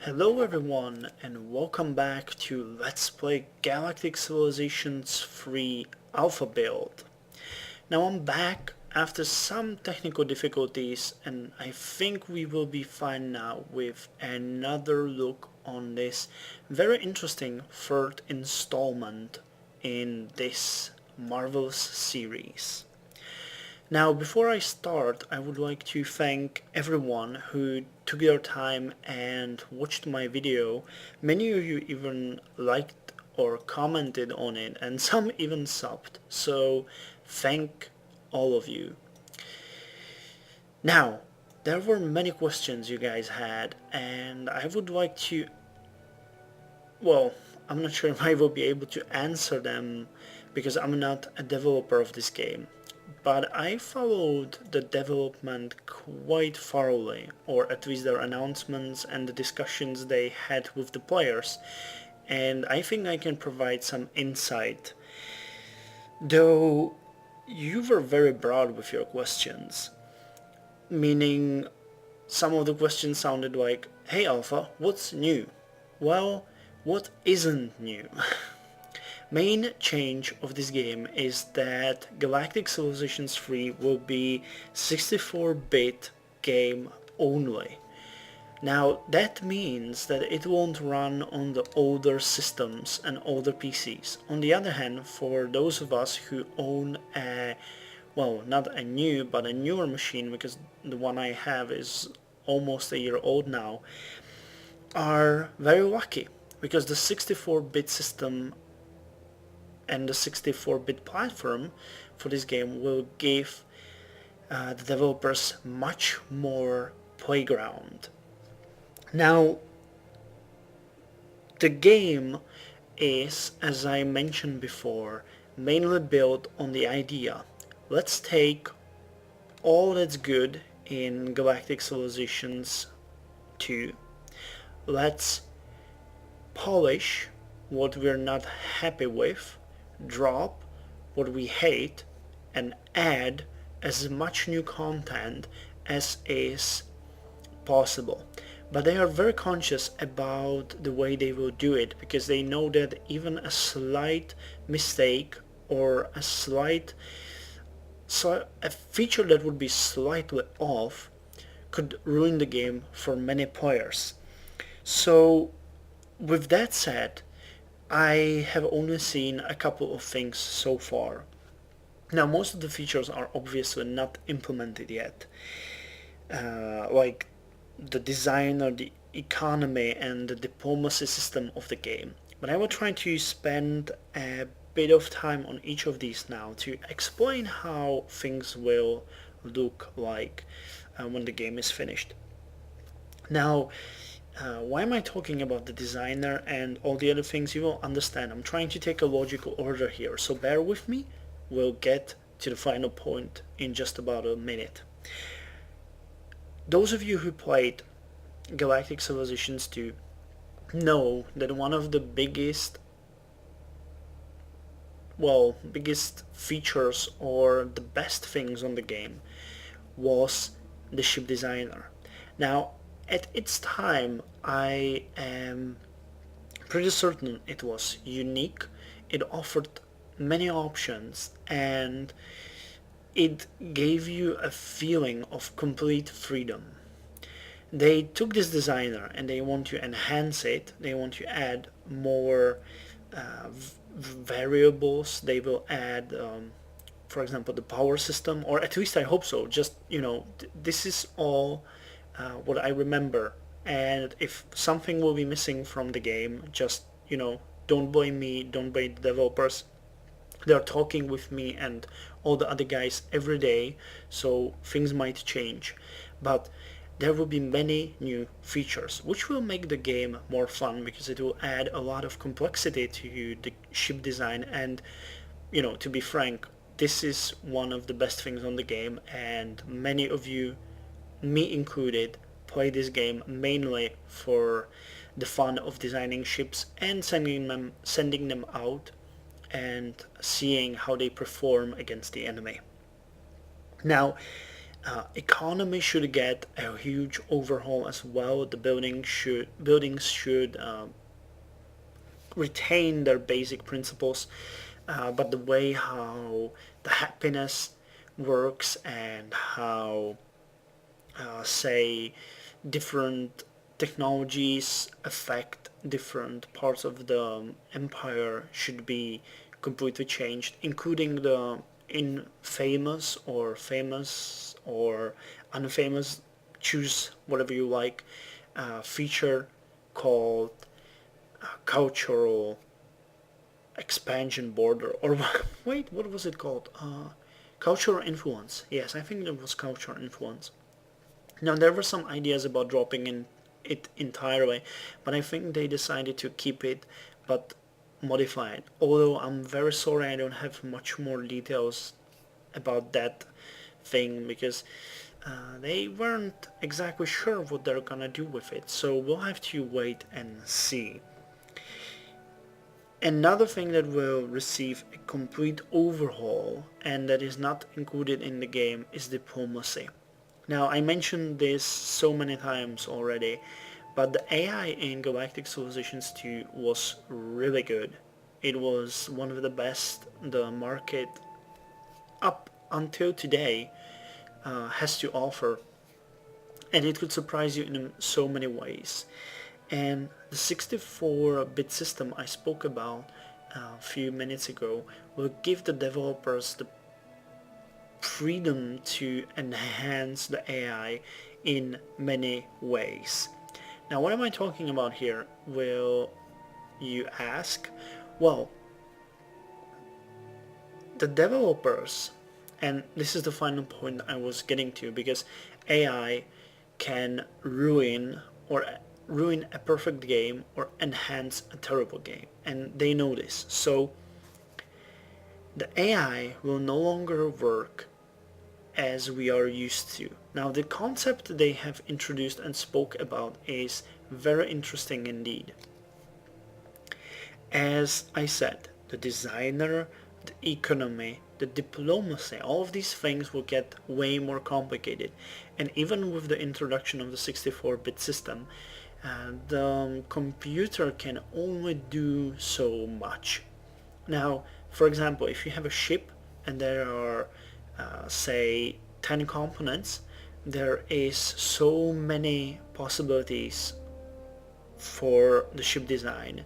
Hello everyone and welcome back to Let's Play Galactic Civilizations 3 Alpha build. Now I'm back after some technical difficulties and I think we will be fine now with another look on this very interesting third installment in this marvelous series. Now, before I start, I would like to thank everyone who took their time and watched my video. Many of you even liked or commented on it, and some even subbed. So, thank all of you. Now, there were many questions you guys had, and I would like to... Well, I'm not sure if I will be able to answer them because I'm not a developer of this game. But I followed the development quite thoroughly, or at least their announcements and the discussions they had with the players, and I think I can provide some insight. Though you were very broad with your questions, meaning some of the questions sounded like, "Hey Alpha, what's new?" Well, what isn't new? Main change of this game is that Galactic Civilizations 3 will be 64-bit game only. Now that means that it won't run on the older systems and older PCs. On the other hand, for those of us who own a, well, not a new but a newer machine, because the one I have is almost a year old now, are very lucky because the 64-bit system and the 64-bit platform for this game will give the developers much more playground. Now, the game is, as I mentioned before, mainly built on the idea, let's take all that's good in Galactic Civilizations 2, let's polish what we're not happy with, drop what we hate, and add as much new content as is possible. But they are very conscious about the way they will do it, because they know that even a slight mistake or a feature that would be slightly off could ruin the game for many players. So with that said, I have only seen a couple of things so far. Now, most of the features are obviously not implemented yet, like the design or the economy and the diplomacy system of the game. But I will try to spend a bit of time on each of these now to explain how things will look like when the game is finished. Now, why am I talking about the designer and all the other things? You will understand. I'm trying to take a logical order here, so bear with me. We'll get to the final point in just about a minute. Those of you who played Galactic Civilizations 2 know that one of the biggest features or the best things on the game was the ship designer. Now, at its time, I am pretty certain it was unique, it offered many options, and it gave you a feeling of complete freedom. They took this designer and they want to enhance it, they want to add more variables, they will add for example the power system, or at least I hope so. Just, this is all what I remember, and if something will be missing from the game, just, don't blame me, don't blame the developers. They're talking with me and all the other guys every day, so things might change. But there will be many new features, which will make the game more fun, because it will add a lot of complexity to the ship design. And, to be frank, this is one of the best things on the game, and many of you, me included, play this game mainly for the fun of designing ships and sending them out and seeing how they perform against the enemy. Now, Economy should get a huge overhaul as well. The buildings should retain their basic principles, but the way how the happiness works and how, say, different technologies affect different parts of the empire should be completely changed, including the infamous or famous or unfamous, choose whatever you like, feature called cultural expansion border, or wait, what was it called? Cultural influence. Yes, I think it was cultural influence. Now there were some ideas about dropping in it entirely, but I think they decided to keep it but modify it. Although I'm very sorry I don't have much more details about that thing, because they weren't exactly sure what they're gonna do with it, so we'll have to wait and see. Another thing that will receive a complete overhaul and that is not included in the game is diplomacy. Now, I mentioned this so many times already, but the AI in Galactic Civilizations 2 was really good. It was one of the best the market up until today has to offer, and it could surprise you in so many ways. And the 64-bit system I spoke about a few minutes ago will give the developers the freedom to enhance the AI in many ways. Now, what am I talking about here, will you ask? Well, the developers, and this is the final point I was getting to, because AI can ruin a perfect game or enhance a terrible game, and they know this. So the AI will no longer work as we are used to. Now, the concept they have introduced and spoke about is very interesting indeed. As I said, the designer, the economy, the diplomacy, all of these things will get way more complicated. And even with the introduction of the 64-bit system, the computer can only do so much. Now, for example, if you have a ship and there are, say, 10 components, there is so many possibilities for the ship design.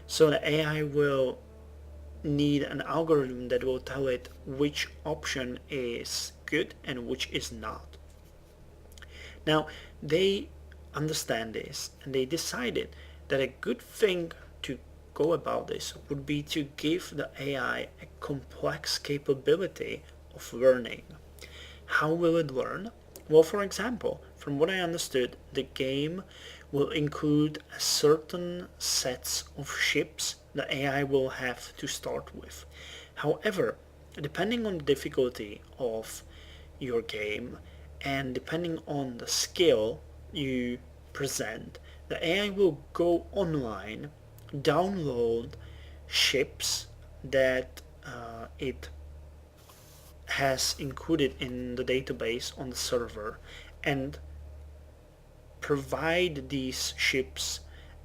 So the AI will need an algorithm that will tell it which option is good and which is not. Now, they understand this, and they decided that a good thing to go about this would be to give the AI a complex capability of learning. How will it learn? Well, for example, from what I understood, the game will include a certain sets of ships the AI will have to start with. However, depending on the difficulty of your game and depending on the skill you present, the AI will go online, download ships that it has included in the database on the server, and provide these ships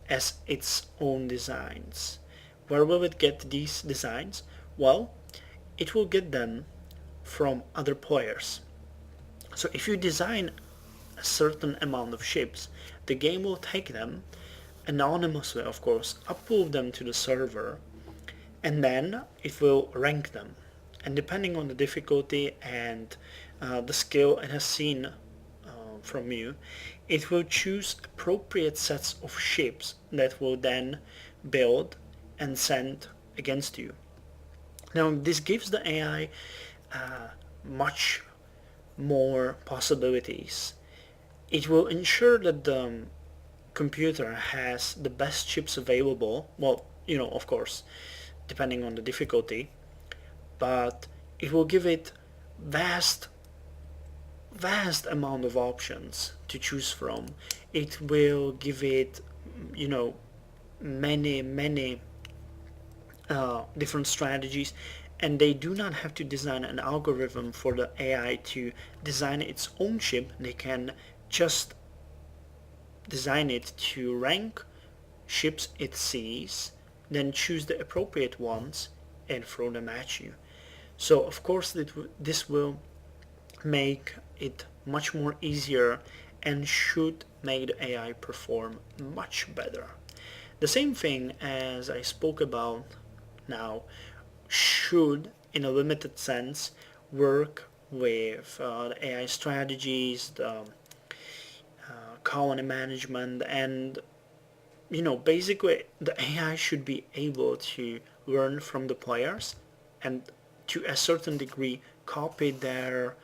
as its own designs. Where will it get these designs? Well, it will get them from other players. So if you design a certain amount of ships, the game will take them anonymously, of course, upload them to the server, and then it will rank them. And depending on the difficulty and the skill it has seen from you, it will choose appropriate sets of ships that will then build and send against you. Now, this gives the AI much more possibilities. It will ensure that the computer has the best chips available, well, of course, depending on the difficulty, but it will give it vast amount of options to choose from. It will give it, many different strategies, and they do not have to design an algorithm for the AI to design its own ship. They can just design it to rank ships it sees, then choose the appropriate ones and throw them at you. So of course this will make it much more easier and should make the AI perform much better. The same thing as I spoke about now should, in a limited sense, work with the AI strategies, the colony management, and basically the AI should be able to learn from the players and to a certain degree copy their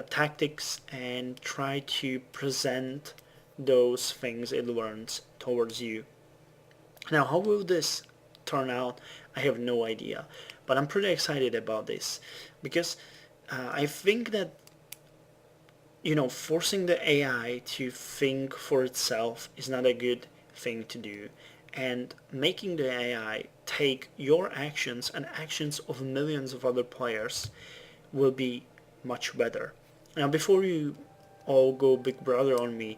tactics and try to present those things it learns towards you. Now, how will this turn out? I have no idea, but I'm pretty excited about this because I think that forcing the AI to think for itself is not a good thing to do, and making the AI take your actions and actions of millions of other players will be much better. Now, before you all go big brother on me,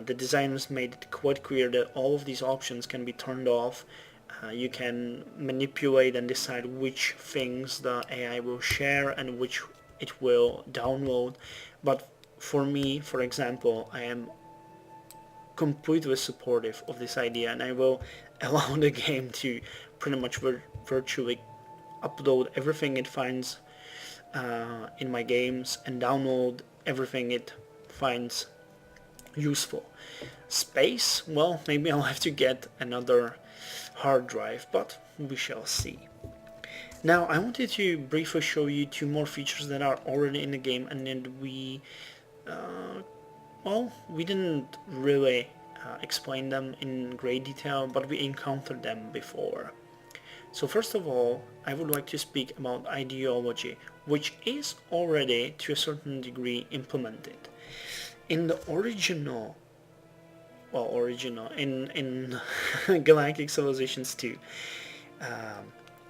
the designers made it quite clear that all of these options can be turned off. You can manipulate and decide which things the AI will share and which it will download. But for me, for example, I am completely supportive of this idea, and I will allow the game to pretty much virtually upload everything it finds in my games and download everything it finds useful. Space, well, maybe I'll have to get another hard drive, but we shall see. Now, I wanted to briefly show you two more features that are already in the game, and then we didn't really explain them in great detail, but we encountered them before. So first of all, I would like to speak about ideology, which is already to a certain degree implemented. In the in Galactic Civilizations 2,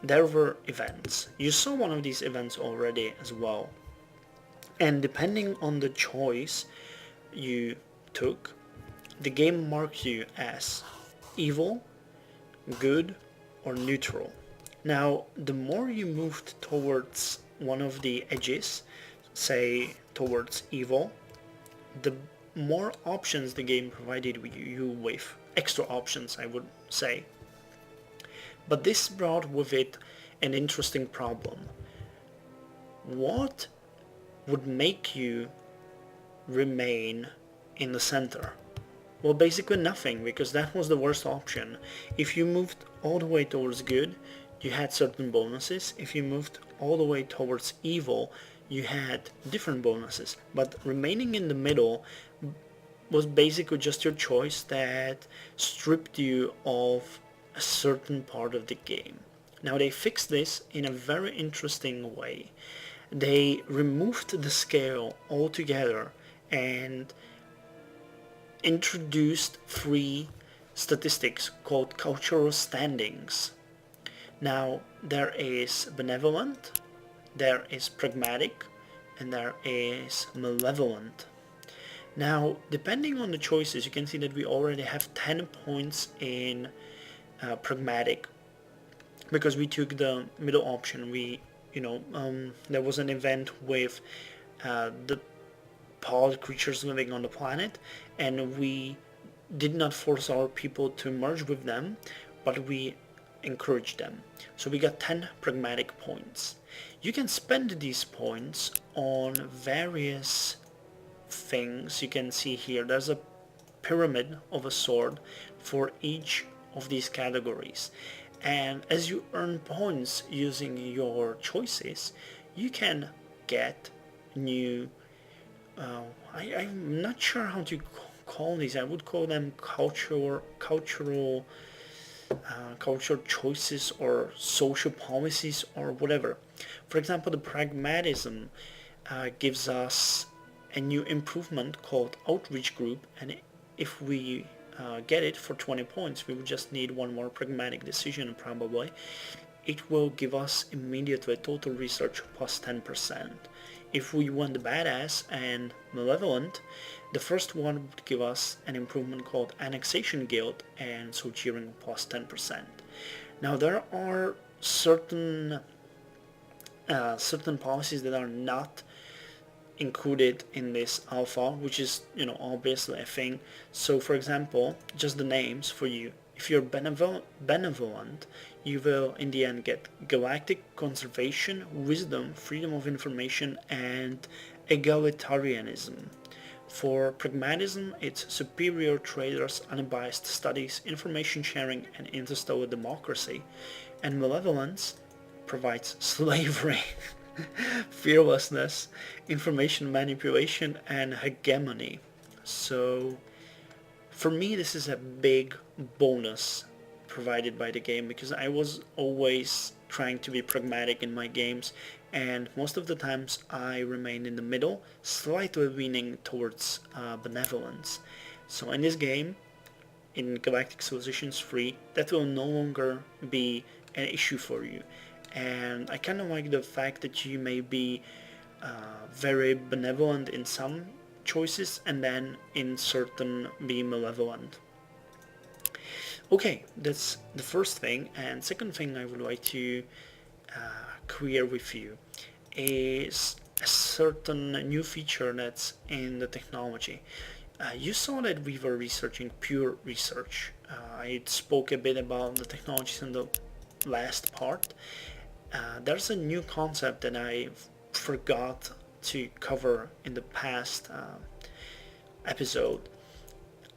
there were events. You saw one of these events already as well. And depending on the choice you took, the game marked you as evil, good, or neutral. Now, the more you moved towards one of the edges, say towards evil, the more options the game provided you with, extra options I would say. But this brought with it an interesting problem. What would make you remain in the center? Well, basically nothing, because that was the worst option. If you moved all the way towards good, you had certain bonuses. If you moved all the way towards evil, you had different bonuses. But remaining in the middle was basically just your choice that stripped you of a certain part of the game. Now, they fixed this in a very interesting way. They removed the scale altogether and introduced three statistics called cultural standings. Now, there is benevolent, there is pragmatic, and there is malevolent. Now, depending on the choices, you can see that we already have 10 points in pragmatic, because we took the middle option. There was an event with the pod creatures living on the planet, and we did not force our people to merge with them, but we encouraged them. So we got 10 pragmatic points. You can spend these points on various things. You can see here there's a pyramid of a sword for each of these categories, and as you earn points using your choices, you can get new I'm not sure how to call these. I would call them cultural choices or social policies or whatever. For example, the pragmatism gives us a new improvement called outreach group, and if we get it for 20 points, we would just need one more pragmatic decision probably. it will give us immediately total research plus 10%. If we want badass and malevolent, the first one would give us an improvement called Annexation Guild and Soulteering plus 10%. Now there are certain policies that are not included in this alpha, which is, obviously a thing. So for example, just the names for you. If you're benevolent, you will in the end get Galactic Conservation, Wisdom, Freedom of Information, and Egalitarianism. For Pragmatism, it's Superior Traders, Unbiased Studies, Information Sharing, and Interstellar Democracy. And Malevolence provides Slavery, Fearlessness, Information Manipulation, and Hegemony. So for me, this is a big bonus provided by the game, because I was always trying to be pragmatic in my games, and most of the times I remain in the middle, slightly leaning towards benevolence. So in this game, in Galactic Civilizations 3, that will no longer be an issue for you. And I kind of like the fact that you may be very benevolent in some choices and then in certain be malevolent. Okay, that's the first thing. And second thing I would like to clear with you is a certain new feature that's in the technology. You saw that we were researching pure research. I spoke a bit about the technologies in the last part. There's a new concept that I forgot to cover in the past episode.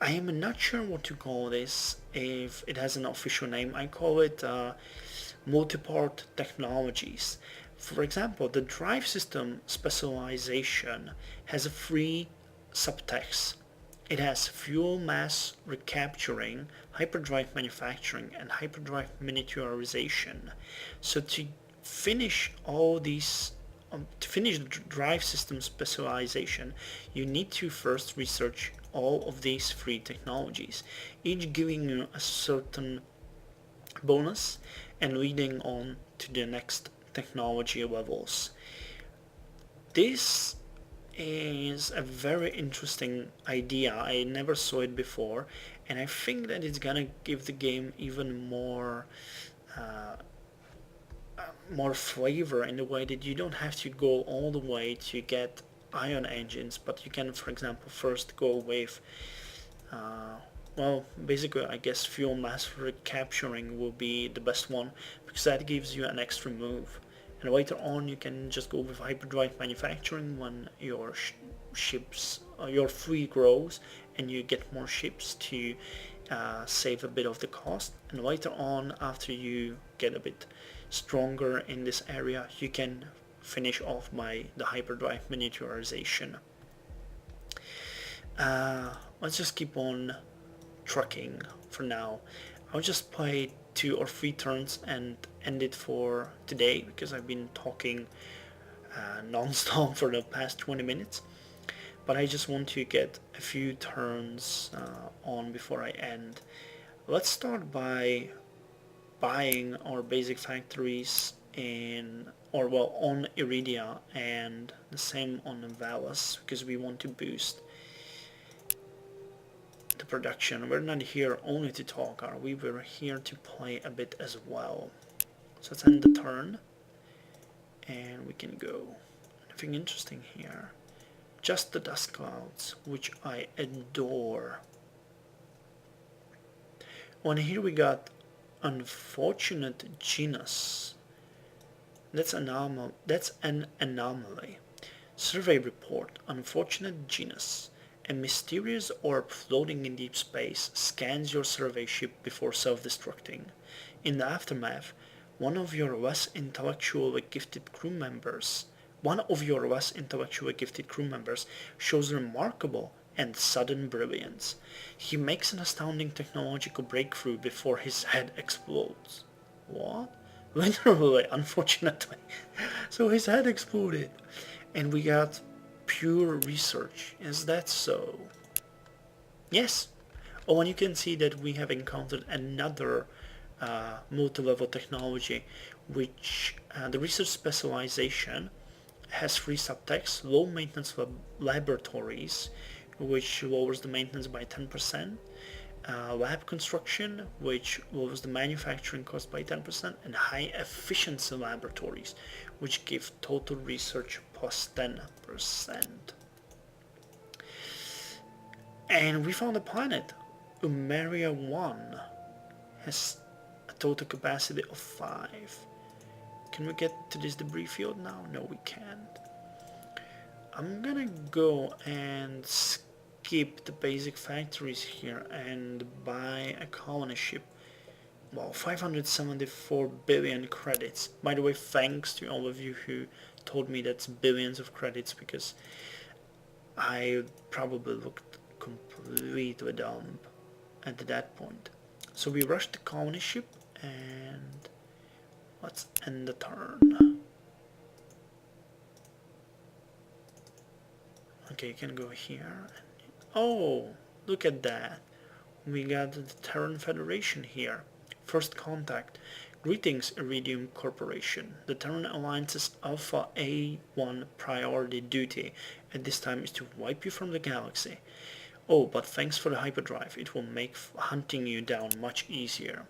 I am not sure what to call this, if it has an official name. I call it multi-part technologies. For example, the drive system specialization has a free subtext. It has fuel mass recapturing, hyperdrive manufacturing, and hyperdrive miniaturization. So to finish all these, to finish the drive system specialization, you need to first research all of these free technologies, each giving you a certain bonus and leading on to the next technology levels. This is a very interesting idea. I never saw it before, and I think that it's gonna give the game even more flavor in the way that you don't have to go all the way to get ion engines, but you can, for example, first go with well, basically I guess fuel mass recapturing will be the best one, because that gives you an extra move. And later on you can just go with hyperdrive manufacturing when your your fleet grows and you get more ships to save a bit of the cost. And later on, after you get a bit stronger in this area, you can finish off by the hyperdrive miniaturization. Let's just keep on trucking for now. I'll just play 2 or 3 turns and end it for today, because I've been talking non-stop for the past 20 minutes. But I just want to get a few turns on before I end. Let's start by buying our basic factories on Iridia, and the same on Valus, because we want to boost the production. We're not here only to talk, are we? We're here to play a bit as well. So let's end the turn and we can go. Nothing interesting here. Just the dust clouds, which I adore. Oh, and here we got unfortunate genus. That's an anomaly. Survey report. Unfortunate genus. A mysterious orb floating in deep space scans your survey ship before self-destructing. In the aftermath, one of your less intellectually gifted crew members shows remarkable and sudden brilliance. He makes an astounding technological breakthrough before his head explodes. What? Literally, unfortunately. So his head exploded. And we got pure research. Is that so? Yes. Oh, and you can see that we have encountered another multi-level technology, which the research specialization has 3 subtext: low maintenance laboratories, which lowers the maintenance by 10%, lab construction, which lowers the manufacturing cost by 10%, and high efficiency laboratories, which give total research plus 10%. And we found a planet, Umeria 1, has a total capacity of 5. Can we get to this debris field now? No, we can't. I'm gonna go and skip the basic factories here and buy a colony ship. Well, 574 billion credits. By the way, thanks to all of you who told me that's billions of credits, because I probably looked completely dumb at that point. So we rushed the colony ship and let's end the turn. Okay, you can go here. Oh, look at that. We got the Terran Federation here. First contact. Greetings, Iridium Corporation. The Terran Alliance's Alpha A1 priority duty at this time is to wipe you from the galaxy. Oh, but thanks for the hyperdrive. It will make hunting you down much easier.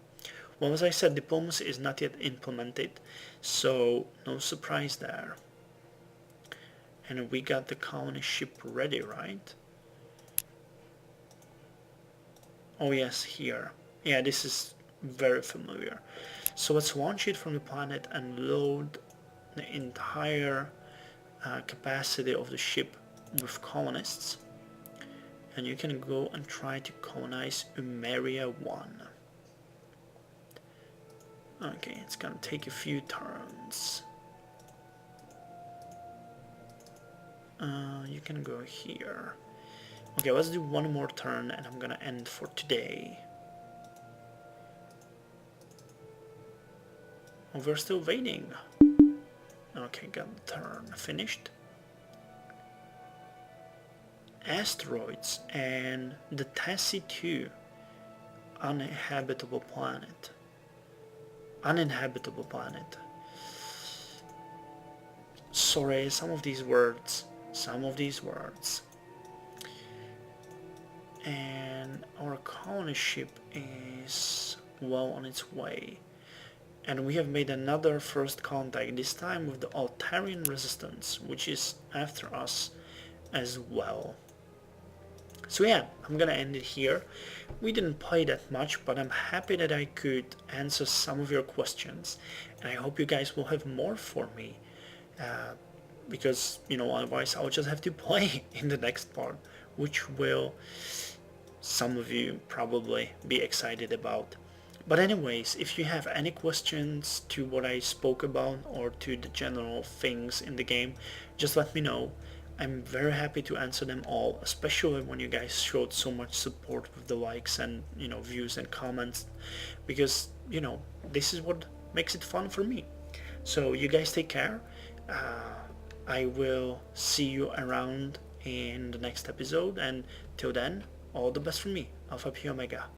Well, as I said, diplomacy is not yet implemented, so no surprise there. And we got the colony ship ready, right? Oh yes, here. Yeah, this is very familiar. So let's launch it from the planet and load the entire capacity of the ship with colonists. And you can go and try to colonize Umeria 1. Okay, it's gonna take a few turns. You can go here. Okay, let's do one more turn and I'm gonna end for today. Oh, we're still waiting. Okay, got the turn finished. Asteroids and the Tassi 2 uninhabitable planet. Sorry, some of these words. And our colony ship is well on its way. And we have made another first contact, this time with the Altarian Resistance, which is after us as well. So yeah, I'm gonna end it here. We didn't play that much, but I'm happy that I could answer some of your questions. And I hope you guys will have more for me. Because, you know, otherwise I'll just have to play in the next part, which will some of you probably be excited about. But anyways, if you have any questions to what I spoke about or to the general things in the game, just let me know. I'm very happy to answer them all, especially when you guys showed so much support with the likes and, you know, views and comments, because, you know, this is what makes it fun for me. So you guys take care. I will see you around in the next episode, and till then, all the best from me, Alfapiomega.